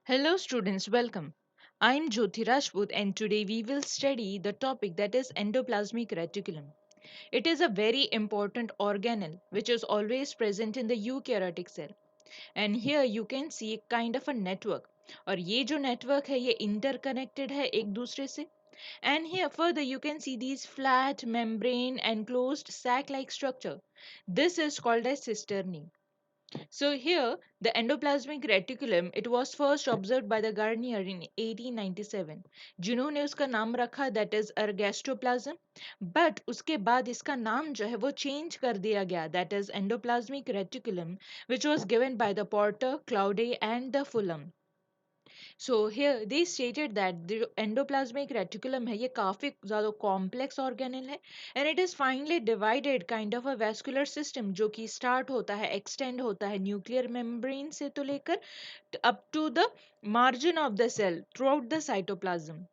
Hello, students, welcome. I'm Jyoti Rajput, and today we will study the topic that is endoplasmic reticulum. It is a very important organelle which is always present in the eukaryotic cell. And here you can see a kind of a network. और ये जो network है ये interconnected है एक दूसरे से. And here further you can see these flat membrane enclosed sac-like structure. This is called as cisternae. So here, the endoplasmic reticulum, it was first observed by the Garnier in 1897, जिन्होंने उसका नाम रखा that is ergastoplasm, but उसके बाद इसका नाम जो है वो change कर दिया गया that is endoplasmic reticulum, which was given by the Porter, Claude and the Fulham. So here they stated that the endoplasmic reticulum है ये काफी ज़्यादा complex organelle है and it is finely divided kind of a vascular system जो कि start होता है extend होता है nuclear membrane से तो लेकर up to the margin of the cell throughout the cytoplasm.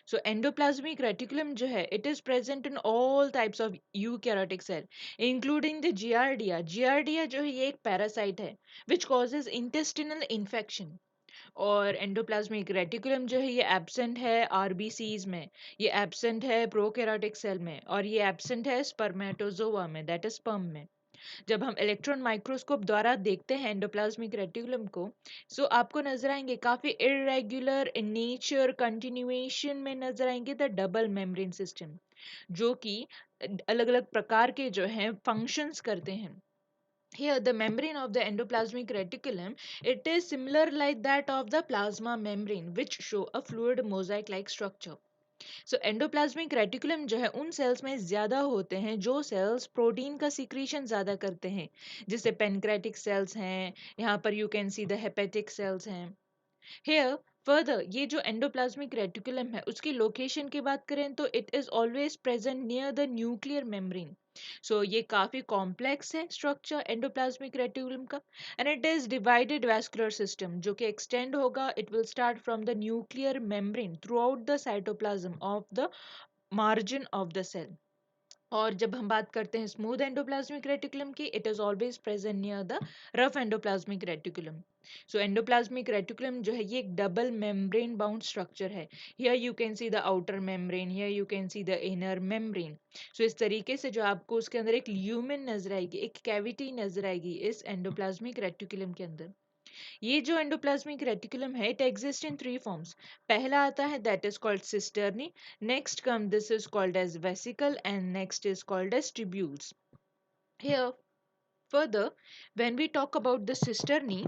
So endoplasmic reticulum जो है it is present in all types of eukaryotic cell including the giardia. Giardia जो है ये एक parasite है which causes intestinal infection. और endoplasmic reticulum जो है ये एब्सेंट है आरबीसीज में, ये एब्सेंट है प्रोकैरियोटिक सेल में और ये एब्सेंट है स्पर्मेटोजोआ में दैट इज स्पर्म में. जब हम इलेक्ट्रॉन माइक्रोस्कोप द्वारा देखते हैं एंडोप्लाज्मिक रेटिकुलम को सो आपको नजर आएंगे काफी इरेगुलर इन नेचर कंटिन्यूएशन में नजर आएंगे द डबल मेम्ब्रेन सिस्टम जो कि अलग अलग प्रकार के जो हैं फंक्शंस करते हैं. Here, the membrane of the endoplasmic reticulum, it is similar like that of the plasma membrane, which show a fluid mosaic-like structure. So, endoplasmic reticulum जो है उन सेल्स में ज्यादा होते हैं जो सेल्स प्रोटीन का सिक्रीशन ज्यादा करते हैं, जैसे पेनक्रेटिक सेल्स हैं, यहाँ पर you can see the hepatic sales हैं. Here, further, ये जो endoplasmic reticulum है उसकी लोकेशन की बात करें तो it is always present near the nuclear membrane. So ये काफी complex है structure endoplasmic reticulum का and it is divided vascular system जो कि extend होगा it will start from the nuclear membrane throughout the cytoplasm of the margin of the cell. और जब हम बात करते हैं स्मूथ एंडोप्लाज्मिक रेटिकुलम की it is always present near the rough endoplasmic reticulum. So endoplasmic reticulum जो है ये एक डबल मेम्ब्रेन बाउंड स्ट्रक्चर है. Here you can see the outer membrane, here you can see the inner membrane. So इस तरीके से जो आपको उसके अंदर एक ल्यूमेन नजर आएगी, एक कैविटी नजर आएगी इस एंडोप्लाज्मिक रेटिकुलम के अंदर. ये जो एंडोप्लाज्मिक रेटिकुलम है it exist in three forms. पहला आता है that is called cisternae, next come this is called as vesicle and next is called as tubules. Here further when we talk about the cisternae.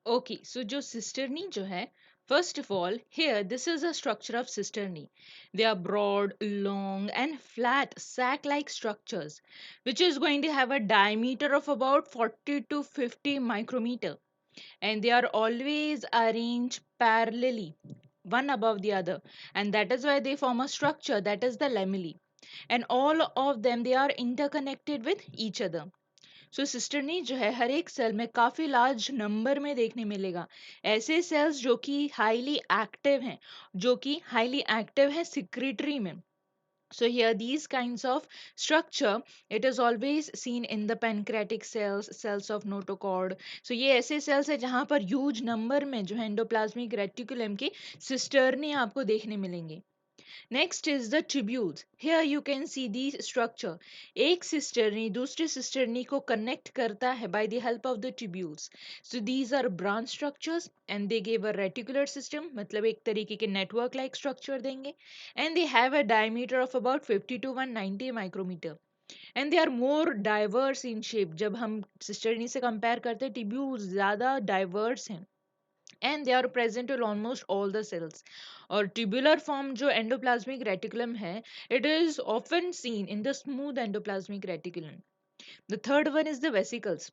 Okay, so जो cisternae जो है, first of all, here this is a structure of cisternae. They are broad, long, and flat sac-like structures, which is going to have a diameter of about 40 to 50 micrometer, and they are always arranged parallelly, one above the other, and that is why they form a structure that is the lamellae, and all of them they are interconnected with each other. So cisternae जो है हर एक cell में काफी large number में देखने मिलेगा. ऐसे sales जो कि हाईली एक्टिव है सिक्रेटरी में. So here these kinds of structure it is always seen in the pancreatic cells, cells of notochord. So ये ऐसे cells है जहाँ पर huge number में जो है endoplasmic reticulum के cisternae आपको देखने मिलेंगे. Next is the tubules. Here you can see these structure. एक cisternae दूसरे cisternae को connect करता है by the help of the tubules. So these are branch structures and they give a reticular system मतलब एक तरीके के network like structure देंगे and they have a diameter of about 50 to 190 micrometer. And they are more diverse in shape. जब हम cisternae से compare करते हैं tubules ज़्यादा diverse हैं and they are present in almost all the cells. और tubular form जो endoplasmic reticulum है it is often seen in the smooth endoplasmic reticulum. The third one is the vesicles.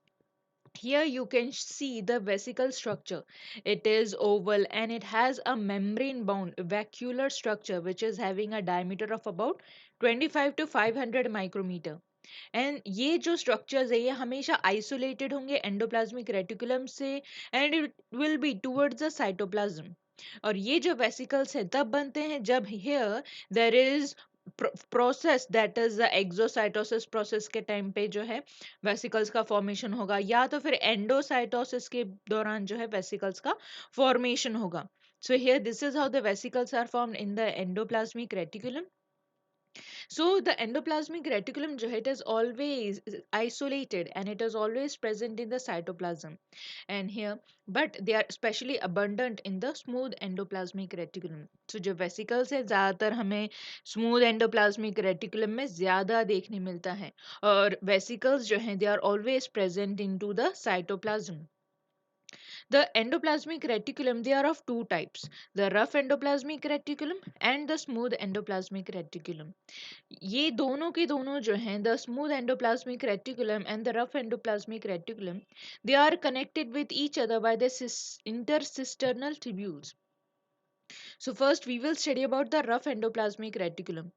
Here you can see the vesicle structure. It is oval and it has a membrane bound vacuolar structure which is having a diameter of about 25 to 500 micrometer. And ये जो structures है ये हमेशा isolated होंगे endoplasmic reticulum से and it will be towards the cytoplasm. और ये जो वेसिकल्स है तब बनते हैं जब here there is process that is the exocytosis process के टाइम पे जो है वेसिकल्स का फॉर्मेशन होगा, या तो फिर एंडोसाइटोसिस के दौरान जो है वेसिकल्स का फॉर्मेशन होगा. So here this is how the vesicles are formed in the endoplasmic reticulum. So the endoplasmic reticulum जो है, it is always isolated and it is always present in the cytoplasm. And here, but they are especially abundant in the smooth endoplasmic reticulum. So जो vesicles है ज़्यादातर हमें smooth endoplasmic reticulum में ज़्यादा देखने मिलता है, और vesicles जो हैं they are always present into the cytoplasm. The endoplasmic reticulum, they are of two types, the rough endoplasmic reticulum and the smooth endoplasmic reticulum. ये दोनों के दोनों जो हैं, the smooth endoplasmic reticulum and the rough endoplasmic reticulum, they are connected with each other by the intercisternal tubules. So first we will study about the rough endoplasmic reticulum.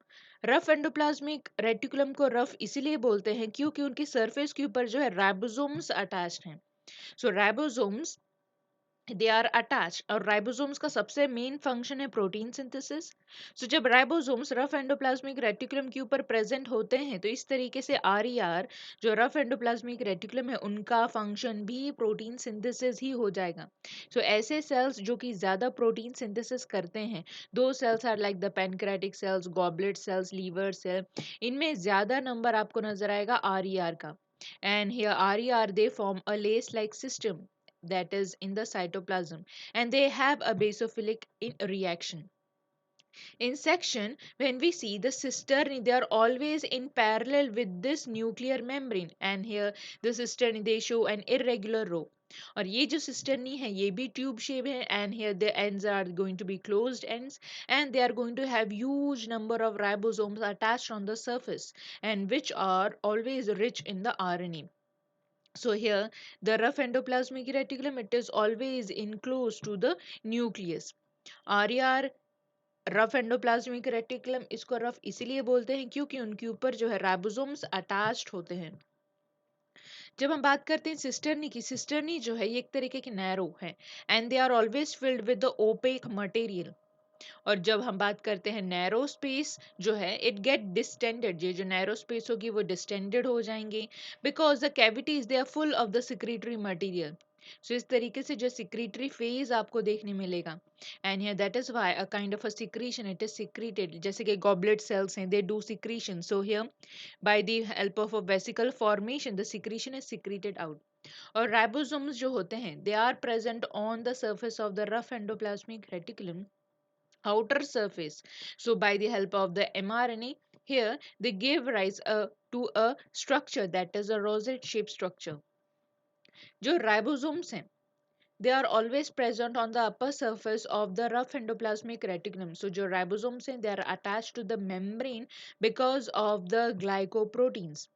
Rough endoplasmic reticulum को rough इसीलिए बोलते हैं क्योंकि उनकी surface के ऊपर जो है राइबोसोम्स अटैच्ड हैं. सो राइबोसोम्स दे आर अटैच्ड, और राइबोसोम्स का सबसे मेन फंक्शन है प्रोटीन सिंथेसिस. सो जब राइबोसोम्स रफ एंडोप्लाज्मिक रेटिकुलम के ऊपर प्रेजेंट होते हैं तो इस तरीके से आरईआर जो रफ एंडोप्लाज्मिक रेटिकुलम है उनका फंक्शन भी प्रोटीन सिंथेसिस ही हो जाएगा. सो ऐसे सेल्स जो कि ज्यादा प्रोटीन सिंथेसिस करते हैं, दो cells are like the pancreatic cells, goblet cells, liver cell, इनमें ज्यादा नंबर आपको नजर आएगा आरईआर का. And here RER they form a lace like system that is in the cytoplasm, and they have a basophilic reaction. In section, when we see the cisternae, they are always in parallel with this nuclear membrane, and here the cisternae they show an irregular row. और ये जो cisternae है ये भी tube shape है, and here the ends are going to be closed ends, and they are going to have huge number of ribosomes attached on the surface, and which are always rich in the RNA. So here the rough endoplasmic reticulum, it is always enclosed to the nucleus. RER rough endoplasmic reticulum, इसको rough इसीलिए बोलते हैं क्योंकि उनके ऊपर जो है ribosomes attached होते हैं. जब हम बात करते हैं सिस्टर्नी की, सिस्टर्नी जो है ये एक तरीके की नैरो है, and they are always filled with the opaque material. और जब हम बात करते हैं नैरो स्पेस जो है, इट गेट डिस्टेंडेड, ये जो नैरो स्पेस होगी वो डिस्टेंडेड हो जाएंगे, because the cavities they are full of the secretory material. So इस तरीके से जो सिक्रीटरी फेज आपको देखने मिलेगा, and here that is why a kind of a secretion it is secreted, जैसे कि गॉबलेट सेल्स हैं they do secretion. So here by the help of a vesicle formation the secretion is secreted out. और ribosomes जो होते हैं they are present on the surface of the rough endoplasmic reticulum outer surface. So by the help of the mRNA, here they give rise to a structure that is a rosette shaped structure. जो ribosomes हैं, they are always present on the upper surface of the rough endoplasmic reticulum. So जो ribosomes हैं, they are attached to the membrane because of the glycoproteins.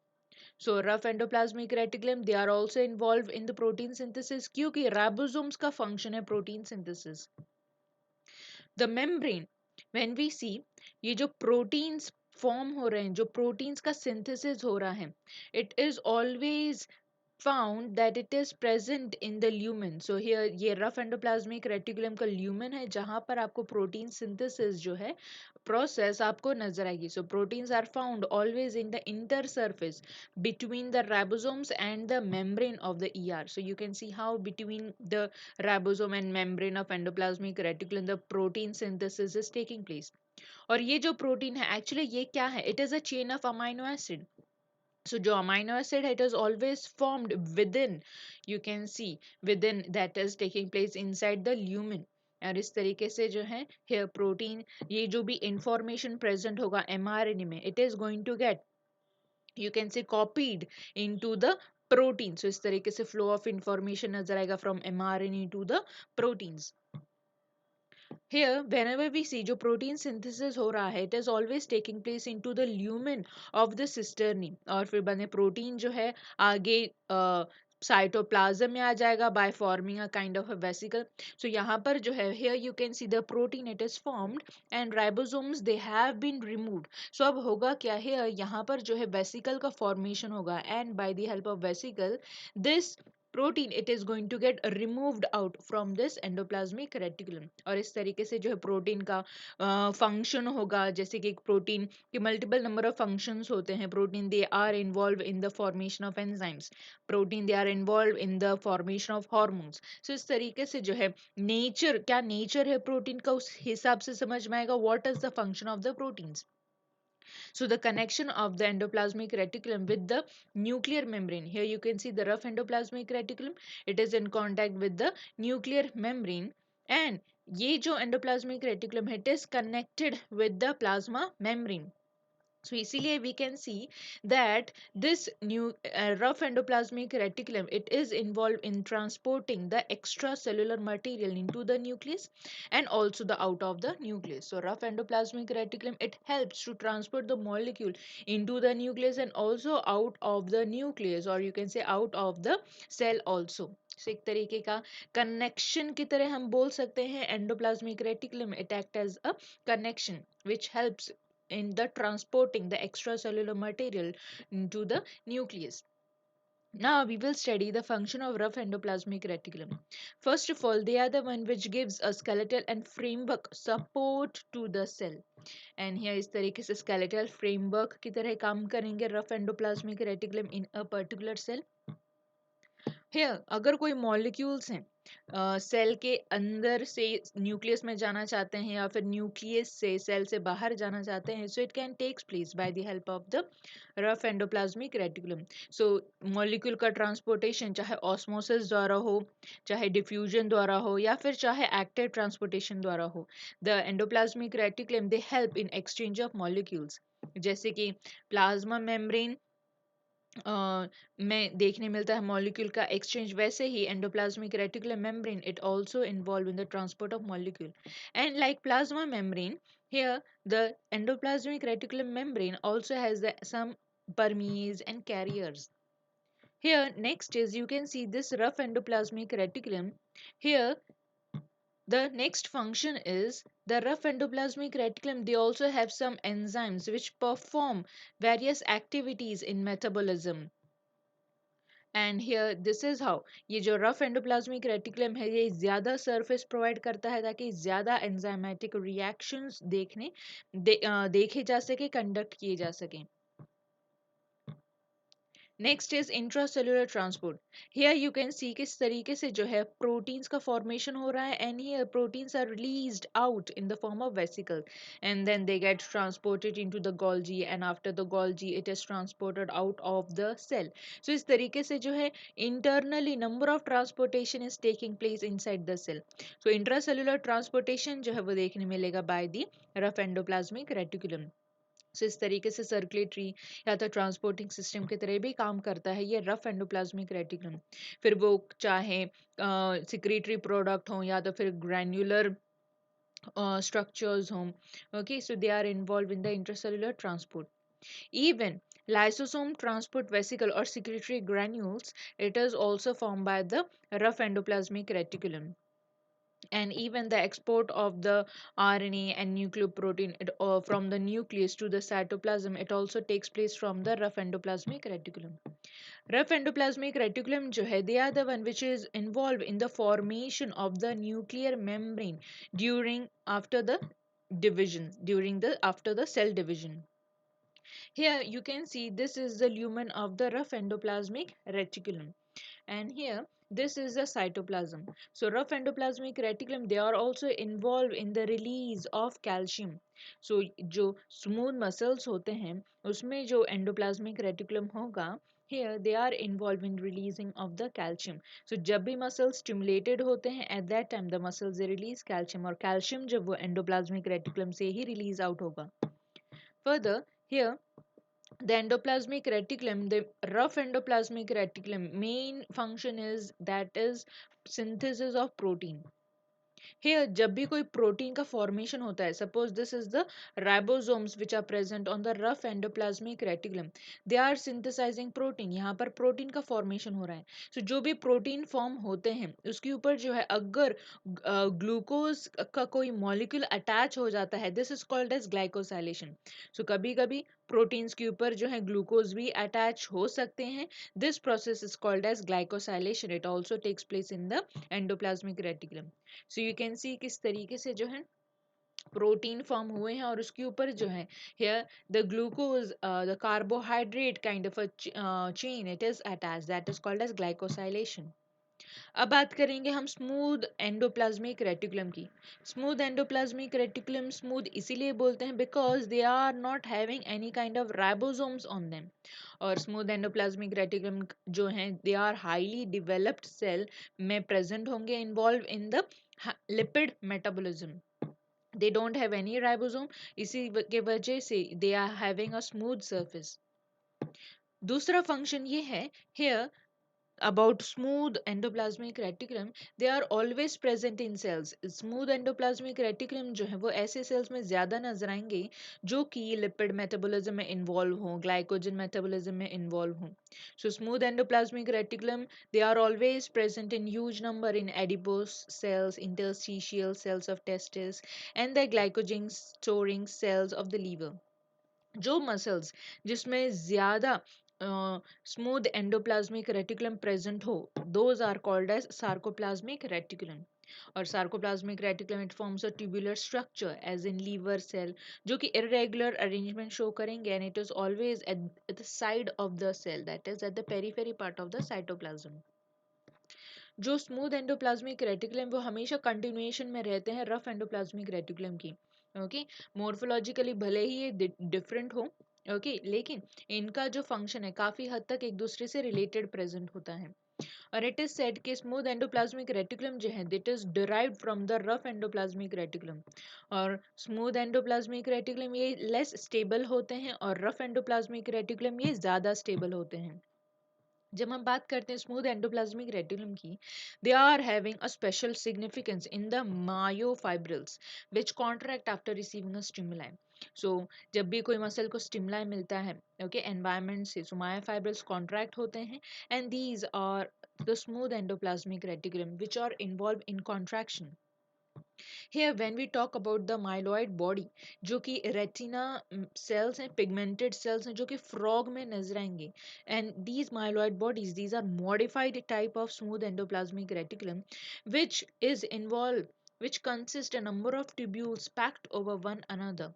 So rough endoplasmic reticulum, they are also involved in the protein synthesis क्योंकि ribosomes का function है protein synthesis. The membrane, when we see ये जो proteins form हो रहे हैं, जो proteins का सिंथेसिस हो रहा है, it is always found that it is present in the lumen. So here ये rough endoplasmic reticulum का lumen है जहाँ पर आपको protein synthesis जो है process आपको नजर आएगी. So proteins are found always in the intersurface between the ribosomes and the membrane of the ER. So you can see how between the ribosome and membrane of endoplasmic reticulum the protein synthesis is taking place. और ये जो protein है actually ये क्या है? It is a chain of amino acid. So जो amino acid it is always formed within, you can see within, that is taking place inside the lumen. और इस तरीके से जो है here protein, ये जो भी information present होगा mRNA में, it is going to get, you can say, copied into the protein. So इस तरीके से flow of information नजर आएगा from mRNA to the proteins. Here, whenever we see जो protein synthesis हो रहा है, it is always taking place into the lumen of the cisternae. और फिर बने protein जो है आगे साइटोप्लाज्म में आ जाएगा by forming a kind of a vesicle. So यहाँ पर जो है, here you can see the protein it is formed and ribosomes they have been removed. So अब होगा क्या है, यहाँ पर जो है vesicle का formation होगा, and by the help of vesicle this protein, it is going to get removed out from this endoplasmic reticulum. और इस तरीके से जो है प्रोटीन का फंक्शन होगा, जैसे कि प्रोटीन के मल्टीपल नंबर ऑफ फंक्शंस होते हैं. Protein they are involve in the formation of enzymes, protein they are involve in the formation of hormones. So इस तरीके से जो है नेचर, क्या नेचर है प्रोटीन का, उस हिसाब से समझ में आएगा what is the function of the proteins. So the connection of the endoplasmic reticulum with the nuclear membrane. Here you can see the rough endoplasmic reticulum. It is in contact with the nuclear membrane, and ये जो endoplasmic reticulum है, it is connected with the plasma membrane. So इसीलिए we can see that this new rough endoplasmic reticulum, it is involved in transporting the extracellular material into the nucleus and also the out of the nucleus. So rough endoplasmic reticulum, it helps to transport the molecule into the nucleus and also out of the nucleus, or you can say out of the cell also. So एक तरीके का connection की तरह हम बोल सकते हैं endoplasmic reticulum, it act as a connection which helps in the transporting the extracellular material into the nucleus. Now we will study the function of rough endoplasmic reticulum. First of all, they are the one which gives a skeletal and framework support to the cell. And here इस तरीके से skeletal framework की तरह काम करेंगे rough endoplasmic reticulum in a particular cell. Here अगर कोई molecules हैं सेल के अंदर से न्यूक्लियस में जाना चाहते हैं या फिर न्यूक्लियस से सेल से बाहर जाना चाहते हैं, so it can takes place by the help of the rough endoplasmic reticulum. So molecule का ट्रांसपोर्टेशन चाहे ऑस्मोसिस द्वारा हो, चाहे डिफ्यूजन द्वारा हो, या फिर चाहे एक्टिव ट्रांसपोर्टेशन द्वारा हो, the endoplasmic reticulum they help in exchange of molecules. जैसे कि प्लाज्मा मेम्ब्रेन में देखने मिलता है मॉलिक्यूल का एक्सचेंज, वैसे ही endoplasmic reticular membrane it also involve in the transport of molecule. And like plasma membrane, here the endoplasmic reticulum membrane also has some permease and carriers. Here next is you can see this rough endoplasmic reticulum. Here the next function is the rough endoplasmic reticulum. They also have some enzymes which perform various activities in metabolism. And here this is how ये जो rough endoplasmic reticulum है ये ज़्यादा surface provide करता है ताकि ज़्यादा enzymatic reactions देखे जा सके, कंडक्ट किए जा सकें. Next is intracellular transport. Here you can see किस तरीके से जो है प्रोटीन्स का फॉर्मेशन हो रहा है, and here proteins are released out in the form of vesicle and then they get transported into the Golgi, and after the Golgi it is transported out of the cell. So इस तरीके से जो है internally number of transportation is taking place inside the cell. So intracellular transportation जो है वो देखने मिलेगा by the rough endoplasmic reticulum. So इस तरीके से सर्कुलेटरी या तो ट्रांसपोर्टिंग सिस्टम की तरह भी काम करता है ये रफ एंडोप्लाज्मिक रेटिकुलम. फिर वो चाहे सिक्रीटरी प्रोडक्ट हो या तो फिर ग्रैन्युलर structures हों. Okay, so they are involved in the intracellular transport. Even lysosome transport vesicle or secretory granules, it is also formed by the rough endoplasmic reticulum. And even the export of the RNA and nucleoprotein from the nucleus to the cytoplasm, it also takes place from the rough endoplasmic reticulum. Rough endoplasmic reticulum जो है, they are the one which is involved in the formation of the nuclear membrane during after the division, after the cell division. Here you can see this is the lumen of the rough endoplasmic reticulum, and here this is the cytoplasm. So rough endoplasmic reticulum, they are also involved in the release of calcium. So जो smooth muscles होते हैं उसमें जो endoplasmic reticulum होगा, here they are involved in releasing of the calcium. So जब भी muscles stimulated होते हैं at that time the muscles they release calcium, और calcium जब वो endoplasmic reticulum से ही release out होगा. Further, here the endoplasmic reticulum, the rough endoplasmic reticulum, main function is that is synthesis of protein. Here जब भी कोई protein का formation होता है, suppose this is the ribosomes which are present on the rough endoplasmic reticulum, they are synthesizing protein. यहाँ पर protein का formation हो रहा है. सो जो भी प्रोटीन फॉर्म होते हैं उसके ऊपर जो है अगर ग्लूकोज का कोई मॉलिक्यूल अटैच हो जाता है, this is called as glycosylation. So कभी कभी प्रोटीन्स के ऊपर जो है ग्लूकोज भी अटैच हो सकते हैं. This process is called as glycosylation. It also takes place in the endoplasmic reticulum. So you can see किस तरीके से जो है प्रोटीन फॉर्म हुए हैं और उसके ऊपर जो है here the glucose the carbohydrate kind of a chain it is attached, that is called as glycosylation. अब बात करेंगे हम स्मूथ एंडोप्लाज्मिक रेटिकुलम की. स्मूथ एंडोप्लाज्मिक रेटिकुलम स्मूथ इसीलिए बोलते हैं because they are not having any kind of ribosomes on them. और smooth endoplasmic reticulum जो हैं they are highly developed cell में प्रेजेंट होंगे, involve in the lipid metabolism. they don't have any ribosome, इसी के वजह से they are having a smooth surface. दूसरा फंक्शन ये है here about smooth endoplasmic reticulum, they are always present in cells. smooth endoplasmic reticulum जो है वो ऐसे cells में ज़्यादा नजर आएंगे जो कि lipid metabolism में involve हों, glycogen metabolism में involve हों. So smooth endoplasmic reticulum, they are always present in huge number in adipose cells, interstitial cells of testis, and the glycogen storing cells of the liver. जो muscles जिसमें ज्यादा smooth endoplasmic reticulum present हो, those are called as sarcoplasmic reticulum. और sarcoplasmic reticulum it forms a tubular structure as in liver cell जो कि irregular arrangement show करेंगे and it is always at the side of the cell, that is at the periphery part of the cytoplasm. जो smooth endoplasmic reticulum वो हमेशा continuation में रहते हैं rough endoplasmic reticulum की. ओके, मोर्फोलॉजिकली भले ही ये डिफरेंट हो, ओके, लेकिन इनका जो फंक्शन है काफी हद तक एक दूसरे से रिलेटेड प्रेजेंट होता है. और इट इज सेड कि स्मूथ एंडोप्लाज्मिक रेटिकुलम जो है that is derived from the rough endoplasmic reticulum. और स्मूथ एंडोप्लाज्मिक रेटिकुलम ये लेस स्टेबल होते हैं और रफ एंडोप्लाज्मिक रेटिकुलम ये ज्यादा स्टेबल होते हैं. जब हम बात करते हैं स्मूथ एंडोप्लाज्मिक रेटिकुलम की, they are having a special significance in the myofibrils which contract after receiving a stimuli. So जब भी कोई मसल को स्टिमुलाई मिलता है ओके एनवायरनमेंट से, सो मायोफाइब्रिल्स कॉन्ट्रैक्ट होते हैं and these are the smooth endoplasmic reticulum which are involve in contraction. Here when we talk about the myeloid body जो कि retina cells हैं, pigmented cells हैं जो कि frog में नजर आएंगे, and these myeloid bodies these are modified type of smooth endoplasmic reticulum which is involved, which consist a number of tubules packed over one another.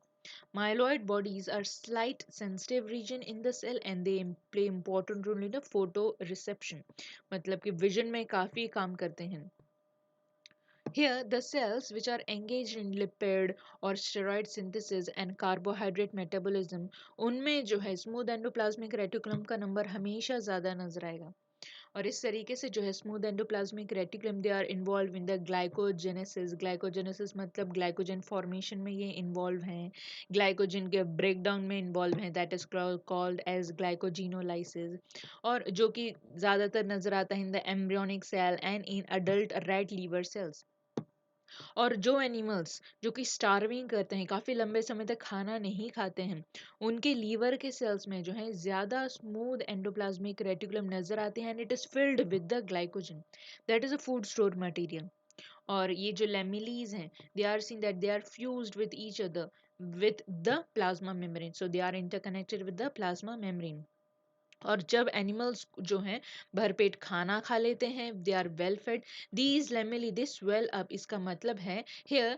Myeloid bodies are slight sensitive region in the cell and they play important role in the photoreception. मतलब कि vision में काफी काम करते हैं. Here, the cells which are engaged in lipid or steroid synthesis and carbohydrate metabolism, उनमें जो है स्मूथ एंडोप्लाज्मिक रेटिकुलम का नंबर हमेशा ज़्यादा नजर आएगा. और इस तरीके से जो है smooth endoplasmic reticulum they are involve in the glycogenesis. Glycogenesis मतलब ग्लाइकोजन फॉर्मेशन में ये इन्वॉल्व हैं, ग्लाइकोजन के ब्रेकडाउन में इन्वॉल्व हैं, that is called as glycogenolysis. और जो कि ज़्यादातर नजर आता है in the embryonic cell and in adult red liver cells. और जो एनिमल्स जो कि स्टार्विंग करते हैं, काफ़ी लंबे समय तक खाना नहीं खाते हैं, उनके लीवर के सेल्स में जो है ज़्यादा स्मूथ एंडोप्लाज्मिक रेटिकुलम नजर आते हैं and it is filled with the glycogen, that is a food store material. और ये जो लेमिलीज हैं they are seen that they are fused with each other with the plasma membrane, so they are interconnected with the plasma membrane. और जब animals जो हैं भरपेट खाना खा लेते हैं, they are well fed, these lamellae they swell up. इसका मतलब है here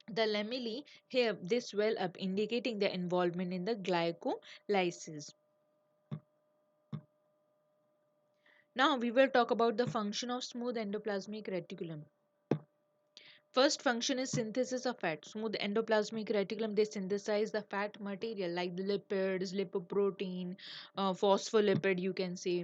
the lamellae here they swell up indicating the involvement in the glycolysis. Now we will talk about the function of smooth endoplasmic reticulum. First function is synthesis of fat. Smooth endoplasmic reticulum they synthesize the fat material like the lipids, lipoprotein, phospholipid you can say.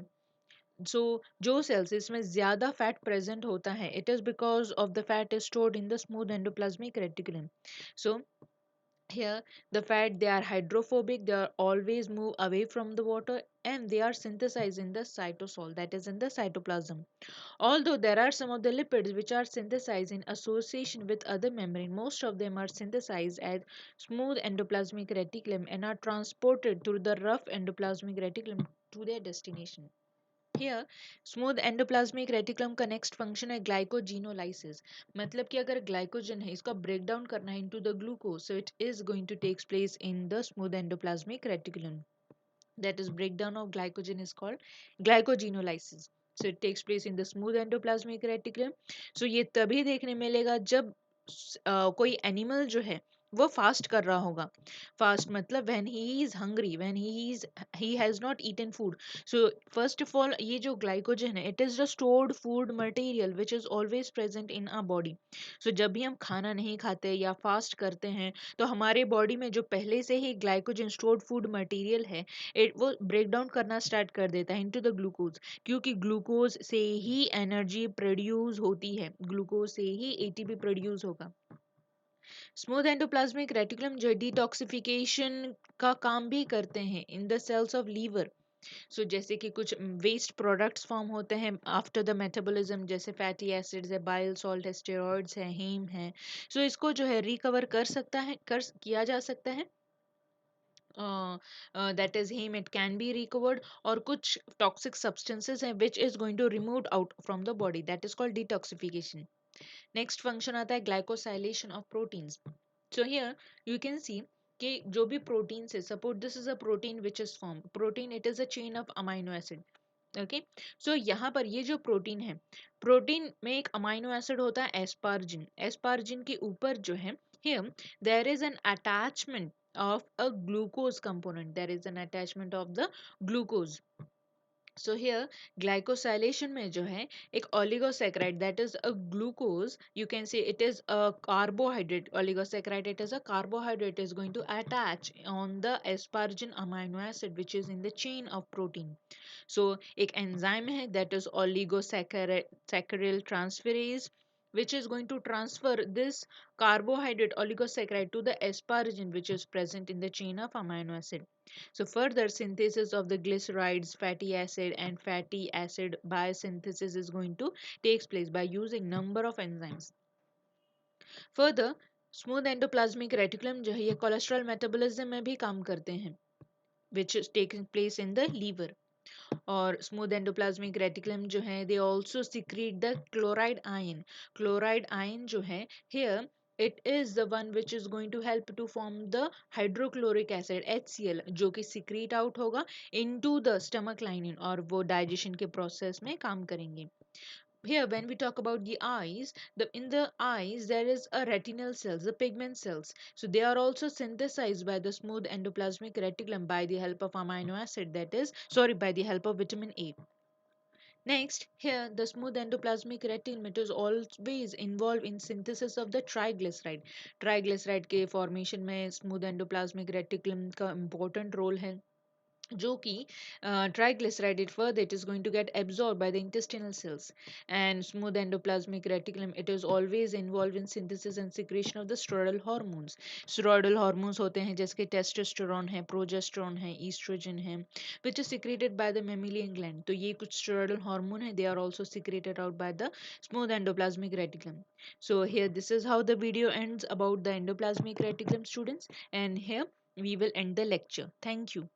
So जो cells इसमें ज़्यादा fat present होता है, it is because of the fat is stored in the smooth endoplasmic reticulum. So here the fat they are hydrophobic, they are always move away from the water and they are synthesized in the cytosol, that is in the cytoplasm. Although there are some of the lipids which are synthesized in association with other membrane, most of them are synthesized as smooth endoplasmic reticulum and are transported through the rough endoplasmic reticulum to their destination. Here smooth endoplasmic reticulum का next function है glycogenolysis. मतलब कि अगर glycogen है इसका break down करना है into the glucose, so it is going to takes place in the smooth endoplasmic reticulum. That is breakdown of glycogen is called glycogenolysis. So it takes place in the smooth endoplasmic reticulum. So ये तभी देखने मिलेगा जब कोई animal जो है वो fast कर रहा होगा। फास्ट मतलब when he is hungry, when he has not eaten food. So first of all ये जो ग्लाइकोजन है it is the stored food material which is always present in our body. So जब भी हम खाना नहीं खाते या फास्ट करते हैं तो हमारे बॉडी में जो पहले से ही ग्लाइकोजन स्टोर्ड फूड मटेरियल है वो ब्रेक डाउन करना स्टार्ट कर देता है इनटू द ग्लूकोज, क्योंकि ग्लूकोज से ही एनर्जी प्रोड्यूस होती है, ग्लूकोज से ही एटीपी प्रोड्यूस होगा। स्मूथ एंडोप्लाज्मिक रेटिकुलम जो डिटॉक्सिफिकेशन का काम भी करते हैं in the cells of liver. So जैसे कि कुछ वेस्ट प्रोडक्ट्स फॉर्म होते हैं आफ्टर द मेटाबॉलिज्म, जैसे फैटी एसिड्स है, बाइल सॉल्ट है, स्टेरॉइड्स है, हीम है। सो इसको जो है रिकवर कर सकता है, कर किया जा सकता है। That is heme, it can be recovered, और कुछ toxic substances हैं which is going to removed out from the body, that is called detoxification. Next function आता है glycosylation of proteins. So here you can see कि जो भी proteins है, suppose this is a protein which is formed, protein it is a chain of amino acid. Okay, so यहाँ पर ये जो प्रोटीन है, प्रोटीन में एक अमाइनो एसिड होता है एस्पार्जिन। एस्पार्जिन के ऊपर जो है here there is an attachment of a glucose component, there is an attachment of the glucose. So here glycosylation में जो है एक oligosaccharide that is a glucose, you can say it is a carbohydrate, oligosaccharide it is a carbohydrate is going to attach on the asparagine amino acid which is in the chain of protein. So एक enzyme है that is oligosaccharyl transferase which is going to transfer this carbohydrate oligosaccharide to the asparagine which is present in the chain of amino acid. So further synthesis of the glycerides, fatty acid and fatty acid biosynthesis is going to takes place by using number of enzymes. Further smooth endoplasmic reticulum जो है ये cholesterol metabolism में भी काम करते हैं which is taking place in the liver. और smooth endoplasmic reticulum जो है they also secrete the chloride ion. Chloride ion जो है here it is the one which is going to help to form the hydrochloric acid HCl जो कि secrete out होगा into the stomach lining और वो digestion के process में काम करेंगे। Here when we talk about the eyes, in the eyes there is a retinal cells, the pigment cells, so they are also synthesized by the smooth endoplasmic reticulum by the help of amino acid, that is sorry, by the help of vitamin A. Next, here the smooth endoplasmic reticulum is always involved in synthesis of the triglyceride. Triglyceride के formation में smooth endoplasmic reticulum का important role है, जो कि triglyceride it further it is going to get absorbed by the intestinal cells. And smooth endoplasmic reticulum it is always involved in synthesis and secretion of the steroidal hormones. Steroidal hormones होते हैं जैसे कि testosterone है, progesterone है, estrogen है, which is secreted by the mammalian gland. तो ये कुछ steroidal hormone है, they are also secreted out by the smooth endoplasmic reticulum. So here this is how the video ends about the endoplasmic reticulum, students, and here we will end the lecture. Thank you.